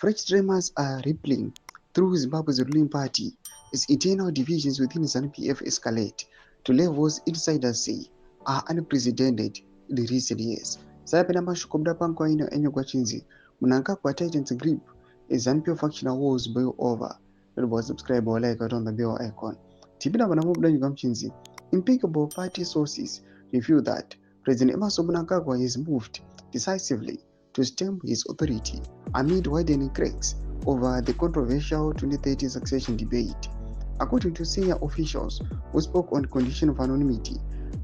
Fresh tremors are rippling through Zimbabwe's ruling party as internal divisions within ZANU-PF escalate to levels insiders say are unprecedented in recent years. Sayapena mashoko buda panguva ino enyogwa chinzi Mnangagwa tightens grip as ZANU-PF factional wars boil over. Don't subscribe or like it on the bell icon. Tipina banamubuda nyogwa mchinzi impeccable party sources reveal that President Emmerson Mnangagwa has moved decisively to stem his authority amid widening cracks over the controversial 2030 succession debate. According to senior officials who spoke on condition of anonymity,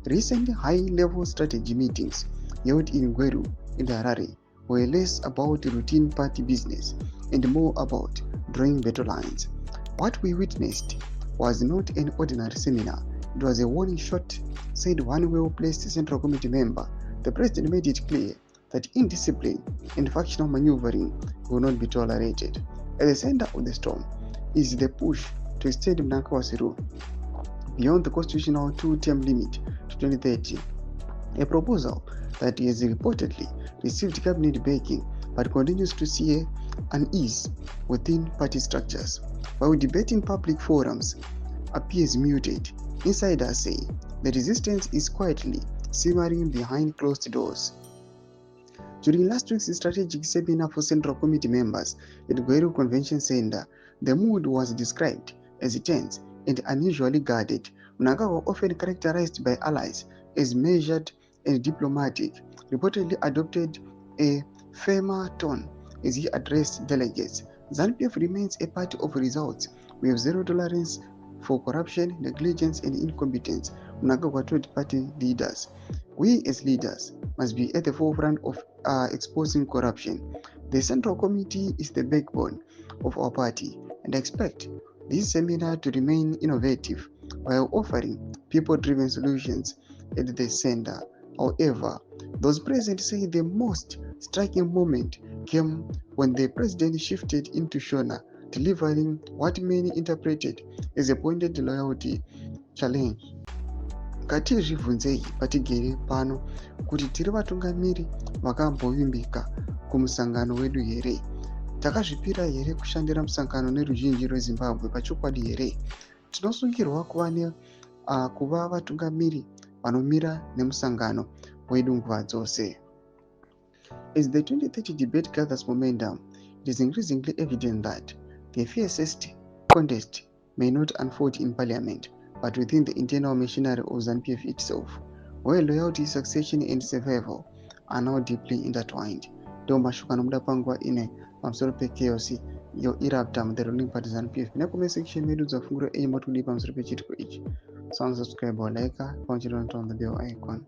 recent high-level strategy meetings held in Gweru and Harare were less about routine party business and more about drawing battle lines. What we witnessed was not an ordinary seminar. It was a warning shot, said one well-placed Central Committee member. The president made it clear that indiscipline and factional maneuvering will not be tolerated. At the center of the storm is the push to extend Mnangagwa's rule beyond the constitutional two-term limit to 2030, a proposal that has reportedly received cabinet backing but continues to see unease within party structures. While debate in public forums appears muted, insiders say the resistance is quietly simmering behind closed doors. During last week's strategic seminar for Central Committee members at Gweru Convention Center, the mood was described as tense and unusually guarded. Mnangagwa, often characterized by allies as measured and diplomatic, reportedly adopted a firmer tone as he addressed delegates. ZANU-PF remains a party of results. We have zero tolerance for corruption, negligence, and incompetence, Mnangagwa told party leaders. We as leaders must be at the forefront of exposing corruption. The Central Committee is the backbone of our party, and I expect this seminar to remain innovative while offering people-driven solutions at the center. However, those present say the most striking moment came when the president shifted into Shona, delivering what many interpreted as a pointed loyalty challenge. Ngatizvibvunzei patigere pano kuti tiri vatungamiri vakambovimbika kumusangano wedu here? Takazvipira here kushandira musangano neruzhinji rweZimbabwe pachokwadi here? Tinosungirwa kuva vatungamiri vanomira nemusangano wedu nguva dzose. As the 2030 debate gathers momentum, it is increasingly evident that the fiercest contest may not unfold in parliament, but within the internal machinery of ZANU-PF itself, where loyalty, succession, and survival are now deeply intertwined. Ndo mashukano muda panguva ine pamusoro pechaos iyo irapta the ruling party ZANU-PF. Nekome section medu dzafunguro enye motudi pamusoro pechitiko ichi. Subscribe or like, on the bell icon.